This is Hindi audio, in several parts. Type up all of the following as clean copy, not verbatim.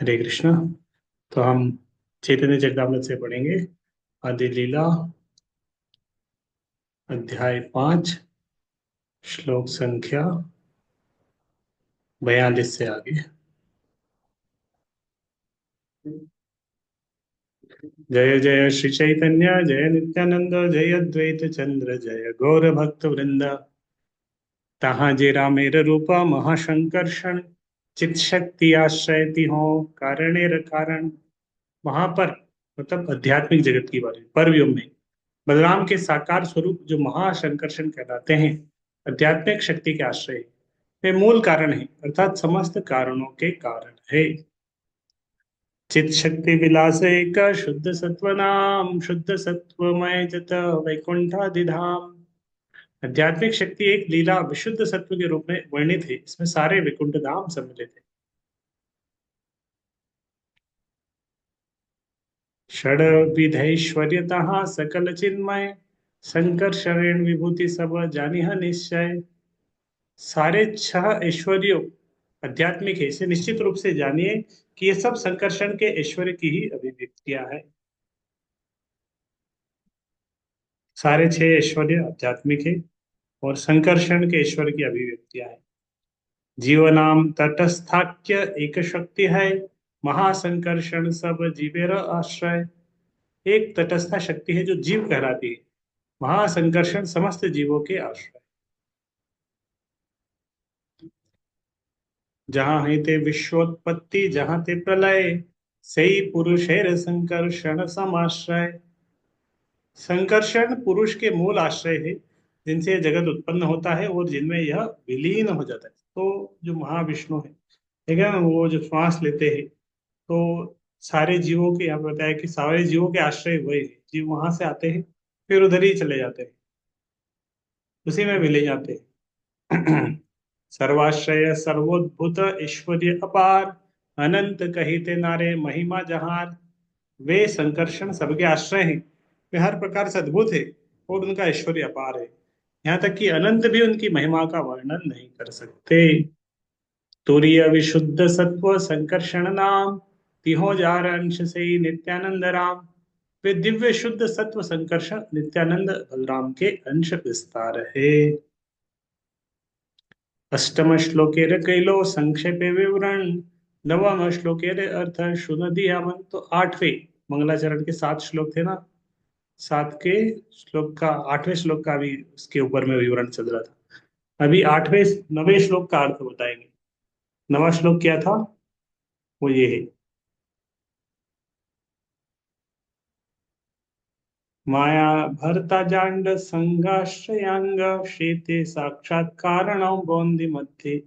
हरे कृष्णा। तो हम चैतन्य चरितामृत से पढ़ेंगे आदि लीला अध्याय 5 श्लोक संख्या 42 से आगे। जय जय श्री चैतन्य जय नित्यानंद जय अद्वैत चंद्र जय गौर भक्त वृंद। तहाँ जे रामेर रूपा महाशंकर्षण चित शक्ति आश्रय तिहो कारणेर कारण। वहां पर मतलब आध्यात्मिक जगत की बात है परव्योम में बलराम के साकार स्वरूप जो महाशंकर्षण कहलाते हैं आध्यात्मिक शक्ति के आश्रय वे मूल कारण है अर्थात समस्त कारणों के कारण है। चित शक्ति विलास एक शुद्ध सत्व नाम शुद्ध सत्वमय जत वैकुंठादिधाम। आध्यात्मिक शक्ति एक लीला विशुद्ध सत्व के रूप में वर्णित है, इसमें सारे वैकुंठ धाम सम्मिलित है। षड विधैश्वर्यतः सकल चिन्मय संकर्षण विभूति सब जानिह निश्चय। सारे छह ऐश्वर्यों आध्यात्मिक है, इसे निश्चित रूप से जानिए कि ये सब संकर्षण के ऐश्वर्य की ही अभिव्यक्तियां हैं। सारे छह ऐश्वर्य आध्यात्मिक है और संकर्षण के ऐश्वर्य की अभिव्यक्तियां हैं। जीवनाम तटस्थाख्य एक शक्ति है महासंकर्षण सब जीवेर आश्रय। एक तटस्था शक्ति है जो जीव कहलाती है, महासंकर्षण समस्त जीवों के आश्रय। जहाँ है ते विश्वोत्पत्ति जहाँ ते प्रलय सही पुरुषेर संकर्षण समाश्रय। संकर्षण पुरुष के मूल आश्रय है जिनसे यह जगत उत्पन्न होता है और जिनमें यह विलीन हो जाता है। तो जो महाविष्णु है, ठीक है ना, वो जो श्वास लेते हैं तो सारे जीवों के, यहाँ पे बताया कि सारे जीवों के आश्रय वही है, जीव वहां से आते हैं फिर उधर ही चले जाते हैं, उसी में विलीन जाते हैं। सर्वाश्रय सर्वोद्भुत ऐश्वर्य अपार अनंत कहिते नारे महिमा जहार। वे संकर्षण सबके आश्रय हैं, वे हर प्रकार से अद्भुत है और उनका ऐश्वर्य अपार है, यहाँ तक कि अनंत भी उनकी महिमा का वर्णन नहीं कर सकते। तुरीय विशुद्ध सत्व संकर्षण नाम तिहो जार अंश से ही नित्यानंद राम। वे दिव्य शुद्ध सत्व संकर्षण नित्यानंद बलराम के अंश विस्तार है। अष्टम श्लोकेर कैलो संक्षेपे विवरण नवम श्लोकेर अर्थ शुनदियामन। तो आठवें मंगलाचरण के 7 श्लोक थे ना, सात के श्लोक का 8वें श्लोक का भी उसके ऊपर में विवरण चल रहा था। अभी 9वें श्लोक का अर्थ बताएंगे। नवा श्लोक क्या था, वो ये है। माया भरता जांड संगाश्रयांग शेते साक्षात कारणं बौंदी मध्ये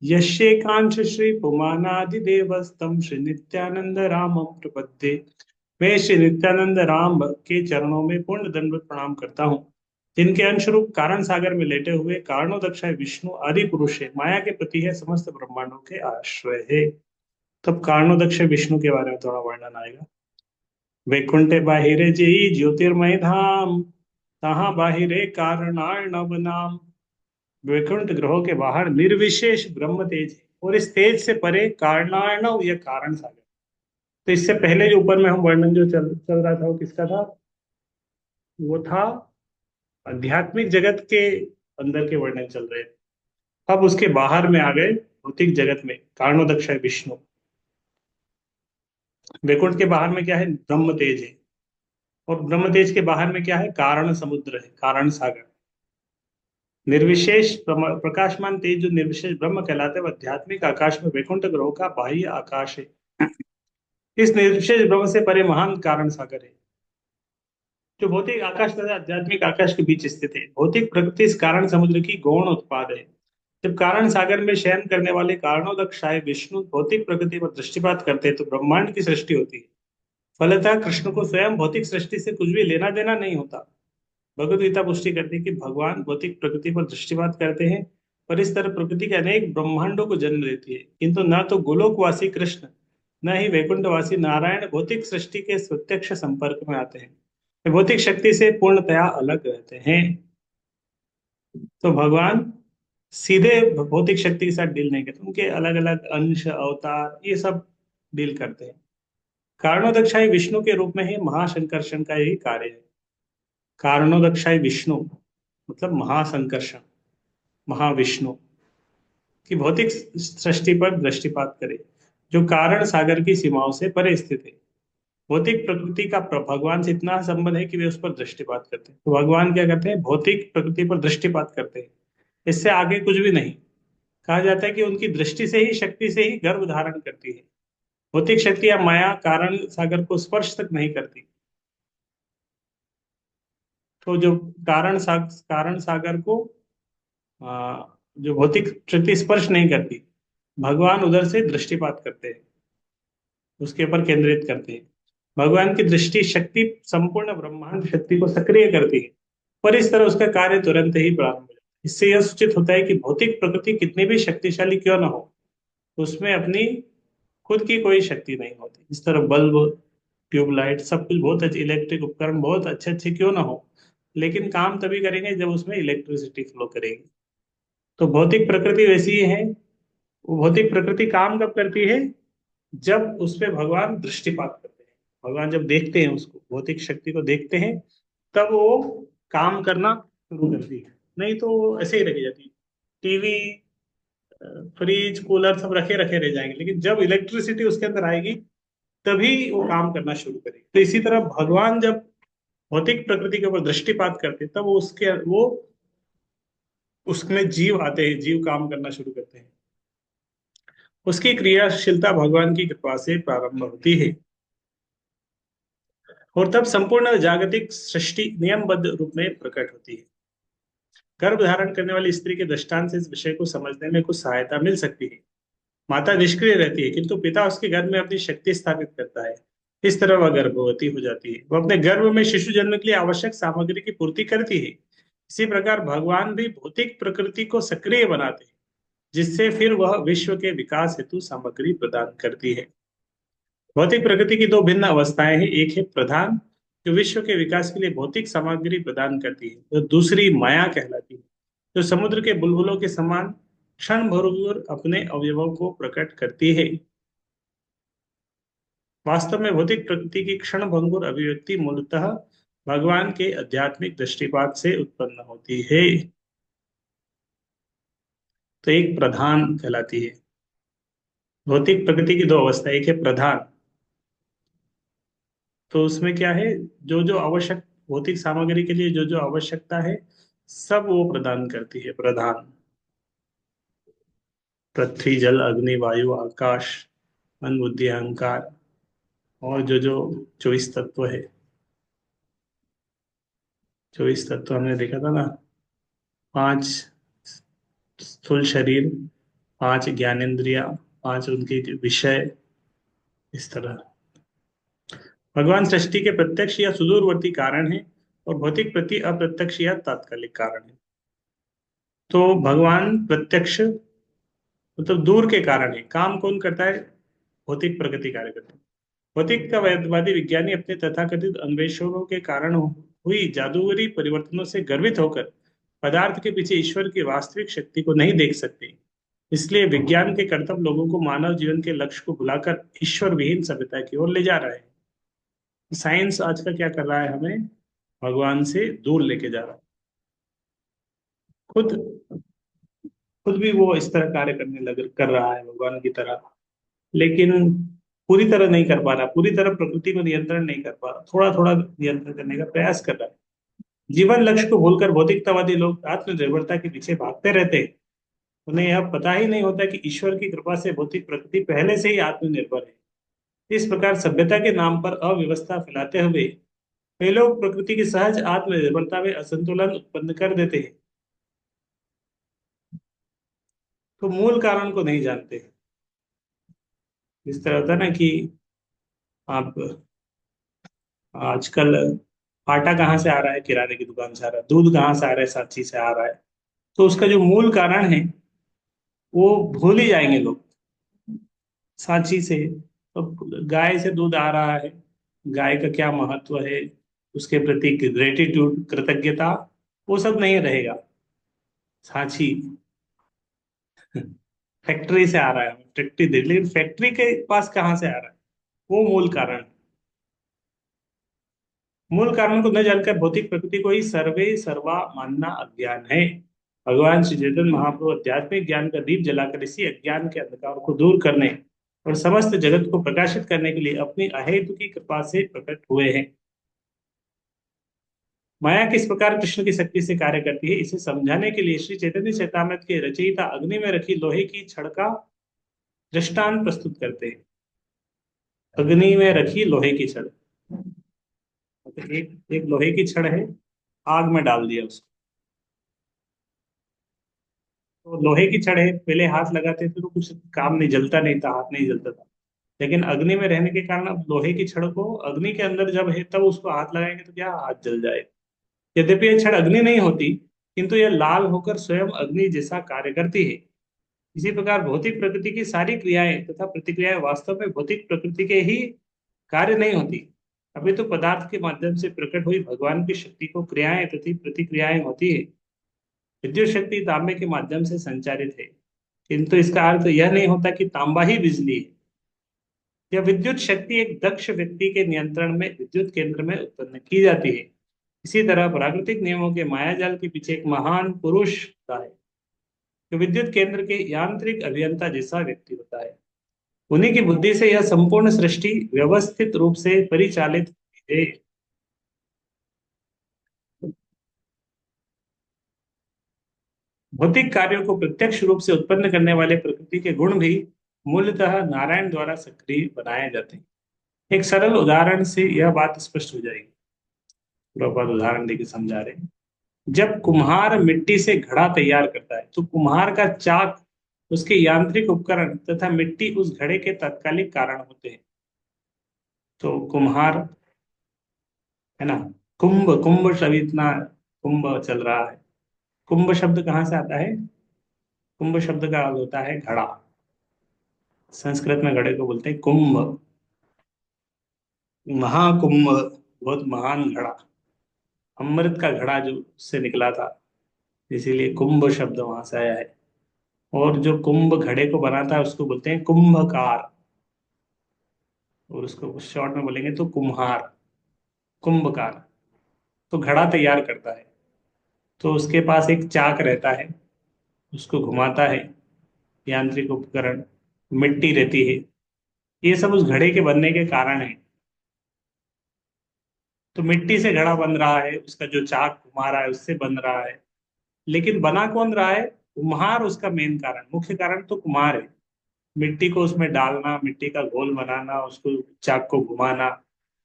यशेकांश श्री पुमानादिदेवस्तम श्री नित्यानंद राम प्रपद्ये। मैं श्री नित्यानंद राम के चरणों में पूर्ण दंडवत प्रणाम करता हूँ, जिनके अंशरूप कारण सागर में लेटे हुए कारणोदक्षाय विष्णु आदि पुरुष है, माया के प्रति है, समस्त ब्रह्मांडों के आश्रय है। तब कारणोदक्ष विष्णु के बारे में थोड़ा वर्णन आएगा। वैकुंठे बाहिरे जेई ज्योतिर्मय धाम तहाँ बाहिरे कारणार्णव नाम। वैकुंठ ग्रहों के बाहर निर्विशेष ब्रह्म तेज है और इस तेज से परे कारणार्णव यह कारण सागर। तो इससे पहले जो ऊपर में हम वर्णन जो चल रहा था वो किसका था, वो था आध्यात्मिक जगत के अंदर के वर्णन चल रहे थे। अब उसके बाहर में आ गए भौतिक जगत में कारणोदक्ष है विष्णु। वैकुंठ के बाहर में क्या है, ब्रह्म तेज है, और ब्रह्म तेज के बाहर में क्या है, कारण समुद्र है, कारण सागर। निर्विशेष प्रकाशमान तेज जो निर्विशेष ब्रह्म कहलाते हैं, वह आध्यात्मिक आकाश में वैकुंठ ग्रहों का बाह्य आकाश है। इस निर्विशेष ब्रह्म से परे महान कारण सागर है, जो भौतिक आकाश तथा आध्यात्मिक आकाश के बीच स्थित है। भौतिक प्रकृति इस कारण समुद्र की गौण उत्पाद है। जब कारण सागर में शयन करने वाले कारणोदक्षाय विष्णु भौतिक प्रकृति पर दृष्टिपात करते हैं तो ब्रह्मांड की सृष्टि होती है। फलतः कृष्ण को स्वयं भौतिक सृष्टि से कुछ भी लेना देना नहीं होता। भगवत गीता पुष्टि करती है कि भगवान भौतिक प्रकृति पर दृष्टिपात करते हैं, पर इस तरह प्रकृति के अनेक ब्रह्मांडों को जन्म देती है, किंतु न तो गोलोकवासी कृष्ण न ही वैकुंठवासी नारायण भौतिक सृष्टि के प्रत्यक्ष संपर्क में आते हैं। वे भौतिक शक्ति से पूर्णतया अलग रहते हैं। तो भगवान सीधे भौतिक शक्ति के साथ डील नहीं करते, उनके अलग अलग अंश अवतार ये सब डील करते हैं। कारणोदक्षाई विष्णु के रूप में ही महासंकर्षण का यही कार्य है। कारणोदक्षाई विष्णु मतलब महासंकर्षण, महाविष्णु की भौतिक सृष्टि पर दृष्टिपात करे, जो कारण सागर की सीमाओं से परे स्थित है। भौतिक प्रकृति का भगवान से इतना संबंध है कि वे उस पर दृष्टिपात करते हैं। तो भगवान क्या करते हैं, भौतिक प्रकृति पर दृष्टिपात करते हैं, इससे आगे कुछ भी नहीं। कहा जाता है कि उनकी दृष्टि से ही, शक्ति से ही गर्भ धारण करती है। भौतिक शक्ति या माया कारण सागर को स्पर्श तक नहीं करती। तो जो कारण सागर को जो भौतिक शक्ति स्पर्श नहीं करती, भगवान उधर से दृष्टिपात करते हैं, उसके ऊपर केंद्रित करते हैं। भगवान की दृष्टि शक्ति संपूर्ण ब्रह्मांड शक्ति को सक्रिय करती है, पर इस तरह उसका कार्य तुरंत ही प्रारंभ हो जाता है। इससे यह सूचित होता है कि भौतिक प्रकृति कितनी भी शक्तिशाली क्यों न हो, उसमें अपनी खुद की कोई शक्ति नहीं होती। इस तरह बल्ब, ट्यूबलाइट, सब कुछ बहुत अच्छे, इलेक्ट्रिक उपकरण बहुत अच्छे अच्छे क्यों ना हो, लेकिन काम तभी करेंगे जब उसमें इलेक्ट्रिसिटी फ्लो करेगी। तो भौतिक प्रकृति वैसी ही है। वो भौतिक प्रकृति काम कब करती है, जब उस पे भगवान दृष्टिपात करते हैं। भगवान जब देखते हैं, उसको भौतिक शक्ति को देखते हैं, तब वो काम करना शुरू करती है। नहीं तो वो ऐसे ही रह जाती है। टीवी, फ्रिज, कूलर सब रखे रखे रह जाएंगे, लेकिन जब इलेक्ट्रिसिटी उसके अंदर आएगी तभी वो काम करना शुरू करेगी। तो इसी तरह भगवान जब भौतिक प्रकृति के ऊपर दृष्टिपात करते हैं, तब वो उसमें जीव आते हैं, जीव काम करना शुरू करते हैं। उसकी क्रियाशीलता भगवान की कृपा से प्रारंभ होती है, और तब संपूर्ण जागतिक सृष्टि नियमबद्ध रूप में प्रकट होती है। गर्भ धारण करने वाली स्त्री के दृष्टांत से इस विषय को समझने में कुछ सहायता मिल सकती है। माता निष्क्रिय रहती है, किंतु पिता उसके गर्भ में अपनी शक्ति स्थापित करता है। इस तरह वह गर्भवती हो जाती है। वह अपने गर्भ में शिशु जन्म के लिए आवश्यक सामग्री की पूर्ति करती है। इसी प्रकार भगवान भी भौतिक प्रकृति को सक्रिय बनाते हैं, जिससे फिर वह विश्व के विकास हेतु सामग्री प्रदान करती है। भौतिक प्रकृति की दो भिन्न अवस्थाएं हैं। एक है प्रधान, जो विश्व के विकास के लिए भौतिक सामग्री प्रदान करती है, जो दूसरी माया कहलाती है, जो समुद्र के बुलबुलों के समान क्षण भर अपने अवयवों को प्रकट करती है। वास्तव में भौतिक प्रकृति की क्षण भंगुर अभिव्यक्ति मूलतः भगवान के आध्यात्मिक दृष्टिपात से उत्पन्न होती है। तो एक प्रधान कहलाती है। भौतिक प्रकृति की दो अवस्था, एक है प्रधान, तो उसमें क्या है, जो जो आवश्यक भौतिक सामग्री के लिए जो जो आवश्यकता है, सब वो प्रदान करती है प्रधान। पृथ्वी, जल, अग्नि, वायु, आकाश, मन, बुद्धि, अहंकार, और जो जो 24 तत्व है। 24 तत्व हमने देखा था ना। 5 स्थूल शरीर, 5 ज्ञानेंद्रिया, 5 उनके विषय, इस तरह। भगवान सृष्टि के प्रत्यक्ष या सुदूरवर्ती कारण है, और भौतिक प्रति अप्रत्यक्ष या तात्कालिक कारण है। तो भगवान प्रत्यक्ष मतलब दूर के कारण है। काम कौन करता है, भौतिक प्रगति कार्य करता है। भौतिक का वादी विज्ञानी अपने तथाकथित अन्वेषणों के कारण हुई जादूगरी परिवर्तनों से गर्वित होकर पदार्थ के पीछे ईश्वर की वास्तविक शक्ति को नहीं देख सकते। इसलिए विज्ञान के कर्तव्य लोगों को मानव जीवन के लक्ष्य को भुलाकर ईश्वर विहीन सभ्यता की ओर ले जा रहा है। साइंस आज का क्या कर रहा है, हमें भगवान से दूर लेके जा रहा है। खुद खुद भी वो इस तरह कार्य करने लग कर रहा है भगवान की तरह, लेकिन पूरी तरह नहीं कर पा रहा, पूरी तरह प्रकृति को नियंत्रण नहीं कर पा रहा, थोड़ा थोड़ा नियंत्रण करने का प्रयास कर रहा है। जीवन लक्ष्य को भूलकर भौतिकतावादी लोग आत्मनिर्भरता के पीछे भागते रहते हैं। उन्हें यह पता ही नहीं होता कि ईश्वर की कृपा से भौतिक प्रकृति पहले से ही आत्मनिर्भर है। इस प्रकार सभ्यता के नाम पर अव्यवस्था फैलाते हुए वे लोग प्रकृति की सहज आत्मनिर्भरता में असंतुलन उत्पन्न कर देते हैं। तो मूल कारण को नहीं जानते। इस तरह होता है ना कि आप आजकल आटा कहाँ से आ रहा है, किराने की दुकान से आ रहा है। दूध कहाँ से आ रहा है, सांची से आ रहा है। तो उसका जो मूल कारण है वो भूल ही जाएंगे लोग। सांची से, तो गाय से दूध आ रहा है, गाय का क्या महत्व है, उसके प्रति ग्रेटिट्यूड, कृतज्ञता, वो सब नहीं रहेगा। सांची फैक्ट्री से आ रहा है, फैक्ट्री दे, लेकिन फैक्ट्री के पास कहाँ से आ रहा है, वो मूल कारण। मूल कारण को न जानकर भौतिक प्रकृति को ही सर्वे सर्वा मानना अज्ञान है। भगवान श्री चैतन्य महाप्रभु आध्यात्मिक ज्ञान का दीप जलाकर इसी अज्ञान के अंधकार को दूर करने और समस्त जगत को प्रकाशित करने के लिए अपनी अहेतु की कृपा से प्रकट हुए हैं। माया किस प्रकार कृष्ण की शक्ति से कार्य करती है, इसे समझाने के लिए श्री चैतन्य चैतामृत के रचयिता अग्नि में रखी लोहे की छड़ का दृष्टांत प्रस्तुत करते हैं। अग्नि में रखी लोहे की छड़, मतलब एक एक लोहे की छड़ है, आग में डाल दिया उसको, तो लोहे की छड़ है, पहले हाथ लगाते थे तो कुछ काम नहीं, जलता नहीं था, हाथ नहीं जलता था। लेकिन अग्नि में रहने के कारण अब लोहे की छड़ को अग्नि के अंदर जब है तब उसको हाथ लगाएंगे तो क्या हाथ जल जाए। यद्यपि यह छड़ अग्नि नहीं होती, किंतु यह लाल होकर स्वयं अग्नि जैसा कार्य करती है। इसी प्रकार भौतिक प्रकृति की सारी क्रियाएं तथा प्रतिक्रियाएं वास्तव में भौतिक प्रकृति के ही कार्य नहीं होती, अभी तो पदार्थ के माध्यम से प्रकट हुई भगवान की शक्ति को क्रियाएं तथा प्रतिक्रियाएं होती है। विद्युत शक्ति तांबे के माध्यम से संचारित है, किंतु इसका अर्थ यह नहीं होता कि तांबा ही बिजली है। यह विद्युत शक्ति एक दक्ष व्यक्ति के नियंत्रण में विद्युत केंद्र में उत्पन्न की जाती है। इसी तरह प्राकृतिक नियमों के मायाजाल के पीछे एक महान पुरुष होता है, जो विद्युत केंद्र के यांत्रिक अभियंता जैसा व्यक्ति होता है। उन्हीं की बुद्धि से यह संपूर्ण सृष्टि व्यवस्थित रूप से परिचालित होती है। भौतिक कार्यों को प्रत्यक्ष रूप से उत्पन्न करने वाले प्रकृति के गुण भी मूलतः नारायण द्वारा सक्रिय बनाए जाते हैं। एक सरल उदाहरण से यह बात स्पष्ट हो जाएगी। प्रभुपाद उदाहरण देके समझा रहे हैं। जब कुम्हार मिट्टी से घड़ा तैयार करता है तो कुम्हार का चाक, उसके यांत्रिक उपकरण तथा मिट्टी उस घड़े के तात्कालिक कारण होते हैं। तो कुम्हार, है ना, कुंभ कुंभ शब्द इतना कुंभ चल रहा है, कुंभ शब्द कहाँ से आता है? कुंभ शब्द का अर्थ होता है घड़ा। संस्कृत में घड़े को बोलते हैं कुंभ, महाकुंभ, बहुत महान घड़ा, अमृत का घड़ा जो उससे निकला था, इसीलिए कुंभ शब्द वहां से आया है। और जो कुंभ घड़े को बनाता है उसको बोलते हैं कुंभकार, और उसको शॉर्ट में बोलेंगे तो कुम्हार, कुंभकार। तो घड़ा तैयार करता है, तो उसके पास एक चाक रहता है, उसको घुमाता है, यांत्रिक उपकरण, मिट्टी रहती है, ये सब उस घड़े के बनने के कारण है। तो मिट्टी से घड़ा बन रहा है, उसका जो चाक घुमा रहा है उससे बन रहा है, लेकिन बना कौन रहा है? कुम्हार उसका मेन कारण, मुख्य कारण तो कुम्हार है। मिट्टी को उसमें डालना, मिट्टी का घोल बनाना, उसको चाक को घुमाना,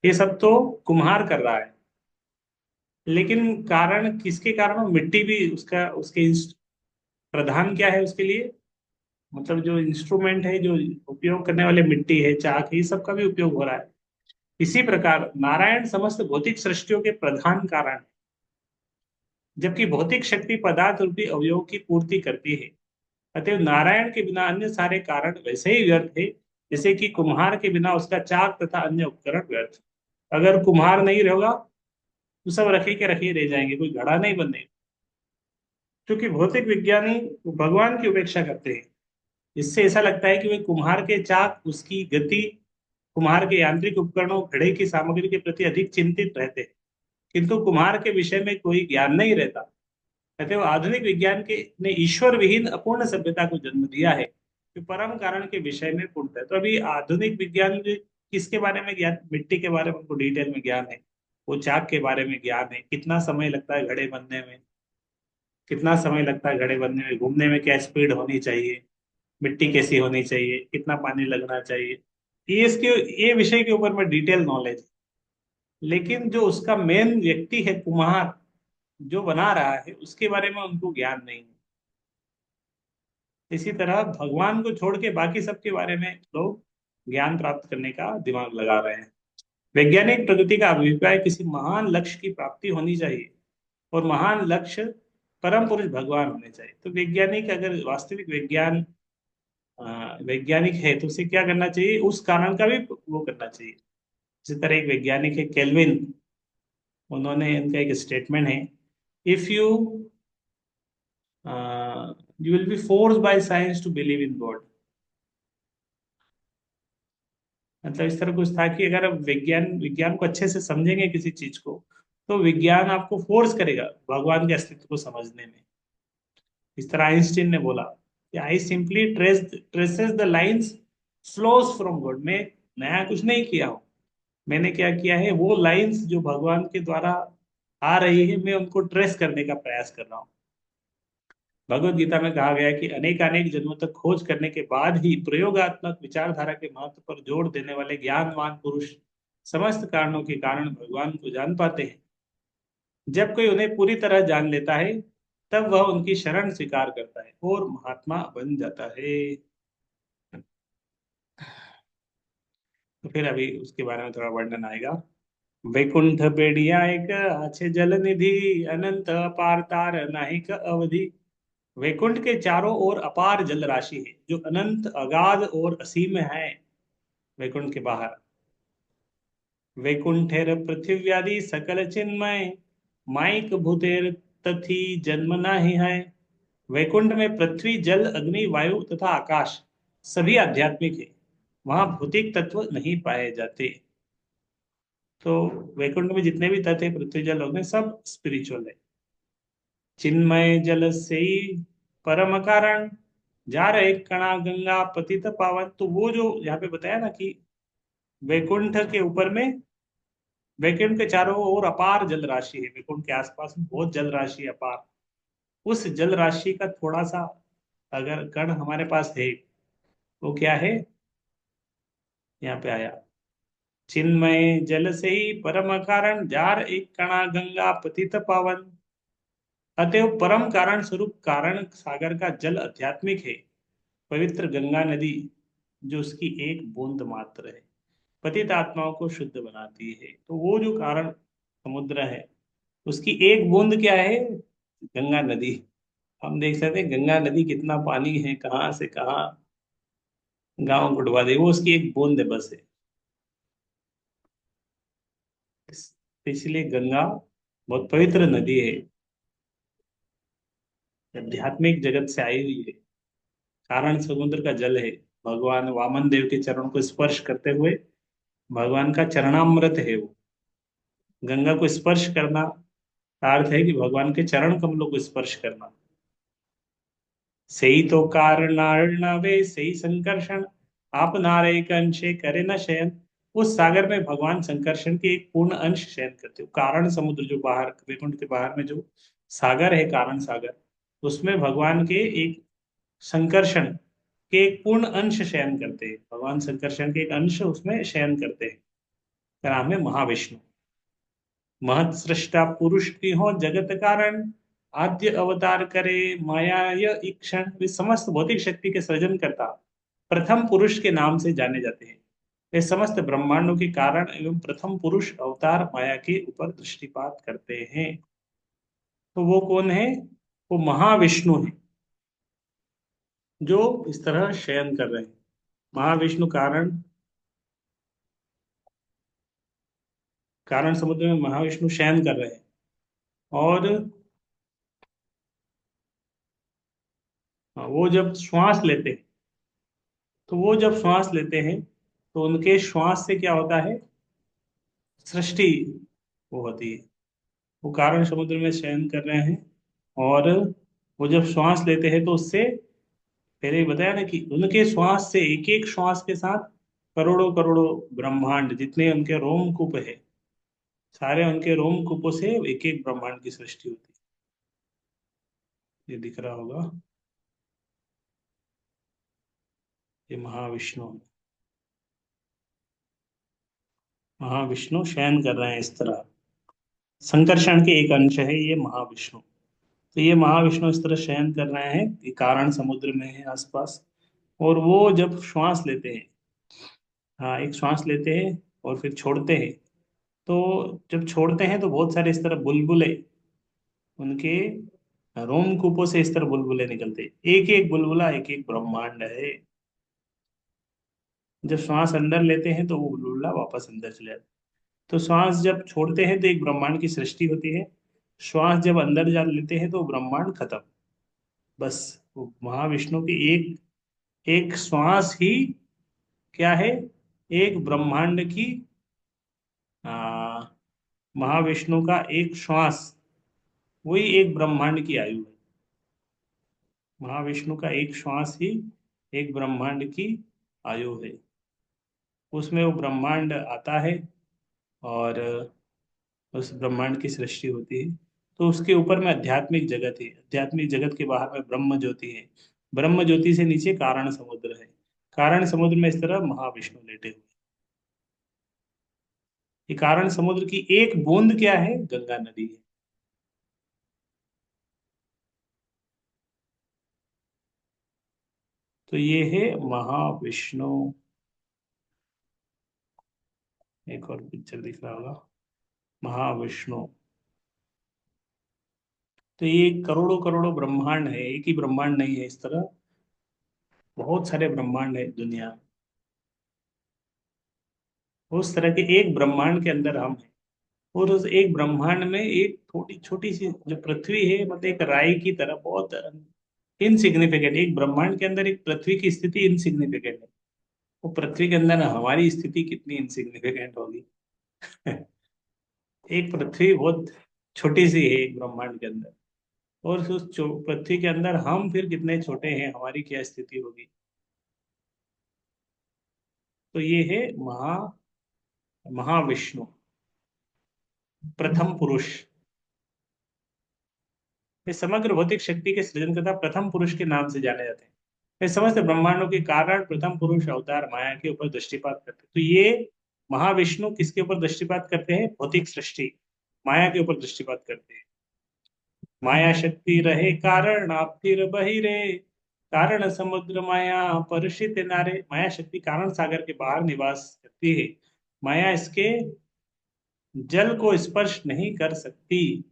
ये सब तो कुम्हार कर रहा है। लेकिन कारण किसके कारण? मिट्टी भी उसका, उसके प्रधान क्या है उसके लिए, मतलब जो इंस्ट्रूमेंट है, जो उपयोग करने वाले मिट्टी है, चाक है, ये सब का भी उपयोग हो रहा है। इसी प्रकार नारायण समस्त भौतिक सृष्टियों के प्रधान कारण है, जबकि भौतिक शक्ति पदार्थ रूपी अवयव की पूर्ति करती है। अतएव नारायण के बिना अन्य सारे कारण वैसे ही व्यर्थ है, जैसे कि कुम्हार के बिना उसका चाक तथा अन्य उपकरण व्यर्थ। अगर कुम्हार नहीं रहेगा तो सब रखे के रखे रह जाएंगे, कोई घड़ा नहीं बनने। क्योंकि भौतिक विज्ञानी भगवान की उपेक्षा करते हैं, इससे ऐसा लगता है कि वे कुम्हार के चाक, उसकी गति, कुम्हार के यांत्रिक उपकरणों, घड़े की सामग्री के प्रति अधिक चिंतित रहते हैं, किंतु कुम्हार के विषय में कोई ज्ञान नहीं रहता। अतएव आधुनिक विज्ञान के ने ईश्वर विहीन अपूर्ण सभ्यता को जन्म दिया है, जो परम कारण के विषय में पूर्ण है। तो अभी आधुनिक विज्ञान किसके बारे में ज्ञान? मिट्टी के बारे में उनको डिटेल में ज्ञान है, वो चाक के बारे में ज्ञान है, कितना समय लगता है घड़े बनने में, कितना समय लगता है घड़े बनने में, घूमने में क्या स्पीड होनी चाहिए, मिट्टी कैसी होनी चाहिए, कितना पानी लगना चाहिए, ये इसके, ये विषय के ऊपर में डिटेल नॉलेज है। लेकिन जो उसका मेन व्यक्ति है कुम्हार, जो बना रहा है, उसके बारे में उनको ज्ञान नहीं है। इसी तरह भगवान को छोड़ के बाकी सबके बारे में लोग ज्ञान प्राप्त करने का दिमाग लगा रहे हैं। वैज्ञानिक प्रगति का अभिप्राय किसी महान लक्ष्य की प्राप्ति होनी चाहिए, और महान लक्ष्य परम पुरुष भगवान होने चाहिए। तो वैज्ञानिक अगर वास्तविक वैज्ञानिक है तो उसे क्या करना चाहिए? उस कारण का भी वो करना चाहिए। इसी तरह एक वैज्ञानिक है केल्विन, उन्होंने, इनका एक स्टेटमेंट है, if you you will be force by science to believe in God. मतलब इस तरह कुछ था कि अगर आप विज्ञान विज्ञान को अच्छे से समझेंगे किसी चीज को, तो विज्ञान आपको फोर्स करेगा भगवान के अस्तित्व को समझने में। इस तरह आइंस्टीन ने बोला कि I simply traces the lines flows from God. मैं नया कुछ नहीं किया हूं, मैंने क्या किया है, वो लाइंस जो भगवान के द्वारा आ रही है, मैं उनको ट्रेस करने का प्रयास कर रहा हूँ। भगवत गीता में कहा गया है कि अनेक अनेक जन्मों तक खोज करने के बाद ही प्रयोगात्मक विचारधारा के महत्व पर जोर देने वाले ज्ञानवान पुरुष समस्त कारणों के कारण भगवान को जान पाते हैं। जब कोई उन्हें पूरी तरह जान लेता है, तब वह उनकी शरण स्वीकार करता है और महात्मा बन जाता है। तो फिर अभी उसके बारे में थोड़ा वर्णन आएगा। वैकुंठ बेड़िया एक अच्छे जल निधि, अनंत अपार तार नाहिक अवधि। वैकुंठ के चारों ओर अपार जल राशि है, जो अनंत अगाध और असीम है। वैकुंठ के बाहर वैकुंठेर पृथिव्यादि सकल चिन्मय, माइक भूतेर तथि जन्म नाही है। वैकुंठ में पृथ्वी जल अग्नि वायु तथा आकाश सभी आध्यात्मिक है, वहां भौतिक तत्व नहीं पाए जाते। तो वैकुंठ में जितने भी तत्व है, पृथ्वी जल अग्नि, सब स्पिरिचुअल है। चिन्मय जल से ही परम कारण, जा रहे कणा गंगा पतित पावन। तो वो जो यहाँ पे बताया ना कि वैकुंठ के ऊपर में, वैकुंठ के चारों ओर अपार जल राशि है, वैकुंठ के आसपास में बहुत जल राशि है अपार। उस जल राशि का थोड़ा सा अगर कण हमारे पास है, वो क्या है, यहाँ पे आया, चिन्मय जल से ही परम कारण, जार एक कणा गंगा पतित पावन। अतएव परम कारण स्वरूप कारण सागर का जल आध्यात्मिक है। पवित्र गंगा नदी जो उसकी एक बूंद मात्र है, पतित आत्माओं को शुद्ध बनाती है। तो वो जो कारण समुद्र है, उसकी एक बूंद क्या है, गंगा नदी। हम देख सकते हैं गंगा नदी कितना पानी है, कहाँ से कहाँ गांव को डुबा दे, वो उसकी एक बूंद है बस है। इसलिए गंगा बहुत पवित्र नदी है, आध्यात्मिक जगत से आई हुई है। कारण समुद्र का जल है, भगवान वामन देव के चरण को स्पर्श करते हुए भगवान का चरणामृत है वो। गंगा को स्पर्श करना का अर्थ है कि भगवान के चरण कमलों को स्पर्श करना। सही तो कारणार्णवे सही संकर्षण, आप नारे अंशे करे न शयन। उस सागर में भगवान संकर्षण के एक पूर्ण अंश शयन करते हो। कारण समुद्र जो बाहर वैकुंठ के बाहर में जो सागर है, कारण सागर, उसमें भगवान के एक संकर्षण के एक पूर्ण अंश शयन करते हैं। भगवान संकर्षण के एक अंश उसमें शयन करते हैं। का नाम है महाविष्णु। महत सृष्टा पुरुष की हो जगत कारण, आद्य अवतार करे माया य ईक्षण। वे समस्त भौतिक शक्ति के सृजन करता प्रथम पुरुष के नाम से जाने जाते हैं। वे समस्त ब्रह्मांडों के कारण एवं प्रथम पुरुष अवतार माया के ऊपर दृष्टिपात करते हैं। तो वो कौन है, वो महाविष्णु है, जो इस तरह शयन कर रहे हैं। महाविष्णु कारण, कारण समुद्र में महाविष्णु शयन कर रहे हैं। और वो जब श्वास लेते हैं, तो वो जब श्वास लेते हैं, तो उनके श्वास से क्या होता है, सृष्टि वो होती है। वो कारण समुद्र में शयन कर रहे हैं। और वो जब श्वास लेते हैं, तो उससे पहले ही बताया ना कि उनके श्वास से, एक एक श्वास के साथ करोड़ों करोड़ों ब्रह्मांड जितने उनके रोमकूप है, सारे उनके रोमकूपों से एक एक ब्रह्मांड की सृष्टि होती है। ये दिख रहा होगा, ये महाविष्णु, महाविष्णु शयन कर रहे हैं इस तरह। संकर्षण के एक अंश है ये महाविष्णु। तो ये महाविष्णु इस तरह शयन कर रहे हैं, ये कारण समुद्र में है आसपास। और वो जब श्वास लेते हैं, हाँ, एक श्वास लेते हैं और फिर छोड़ते हैं, तो जब छोड़ते हैं तो बहुत सारे इस तरह बुलबुले उनके रोमकूपों से इस तरह बुलबुले निकलते हैं। एक एक बुलबुला एक एक ब्रह्मांड है। जब श्वास अंदर लेते हैं तो वो बुलबुला वापस अंदर चले जाता है। तो श्वास जब छोड़ते हैं तो एक ब्रह्मांड की सृष्टि होती है। श्वास जब अंदर जा लेते हैं तो ब्रह्मांड खत्म। बस वो महाविष्णु की एक एक श्वास ही क्या है, एक ब्रह्मांड की, आ, महाविष्णु का एक श्वास वही एक ब्रह्मांड की आयु है। महाविष्णु का एक श्वास ही एक ब्रह्मांड की आयु है। उसमें वो ब्रह्मांड आता है और उस ब्रह्मांड की सृष्टि होती है। तो उसके ऊपर में आध्यात्मिक जगत है, आध्यात्मिक जगत के बाहर में ब्रह्म ज्योति है। ब्रह्म ज्योति से नीचे कारण समुद्र है। कारण समुद्र में इस तरह महाविष्णु लेटे हुए। ये कारण समुद्र की एक बूंद क्या है, गंगा नदी है। तो ये है महाविष्णु। एक और पिक्चर दिख रहा होगा, महाविष्णु। तो ये करोड़ों करोड़ों ब्रह्मांड है, एक ही ब्रह्मांड नहीं है, इस तरह बहुत सारे ब्रह्मांड है दुनिया में। उस तरह के एक ब्रह्मांड के अंदर हम हैं। और उस एक ब्रह्मांड में एक थोड़ी छोटी सी जो पृथ्वी है, मतलब एक राई की तरह बहुत इनसिग्निफिकेंट, एक ब्रह्मांड के अंदर एक पृथ्वी की स्थिति इनसिग्निफिकेंट है। वो पृथ्वी के अंदर हमारी स्थिति कितनी इनसिग्निफिकेंट होगी। एक पृथ्वी बहुत छोटी सी है एक ब्रह्मांड के अंदर, और उस पृथ्वी के अंदर हम फिर कितने छोटे हैं, हमारी क्या स्थिति होगी। तो ये है महाविष्णु, प्रथम पुरुष। ये समग्र भौतिक शक्ति के सृजनकर्ता प्रथम पुरुष के नाम से जाने जाते हैं। ये समस्त ब्रह्मांडों के कारण प्रथम पुरुष अवतार माया के ऊपर दृष्टिपात करते हैं। तो ये महाविष्णु किसके ऊपर दृष्टिपात करते हैं, भौतिक सृष्टि माया के ऊपर दृष्टिपात करते हैं। माया शक्ति रहे कारण आप फिर बहिरे, कारण समुद्र माया परषित नारे। माया शक्ति कारण सागर के बाहर निवास करती है। माया इसके जल को स्पर्श नहीं कर सकती।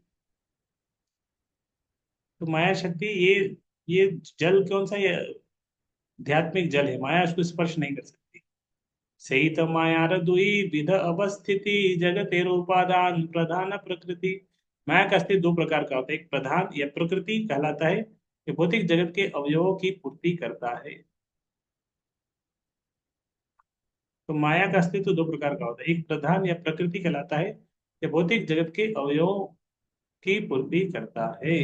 तो माया शक्ति ये जल कौन सा, ये आध्यात्मिक जल है, माया उसको स्पर्श नहीं कर सकती। सही तो मायार दुई विध अवस्थिति जगत उपादान प्रधान प्रकृति। माया का अस्तित्व दो प्रकार का होता है, एक प्रधान या प्रकृति कहलाता है, ये भौतिक जगत के अवयवों की पूर्ति करता है। तो माया का अस्तित्व दो प्रकार का होता है, एक प्रधान या प्रकृति कहलाता है, ये भौतिक जगत के अवयवों की पूर्ति करता है।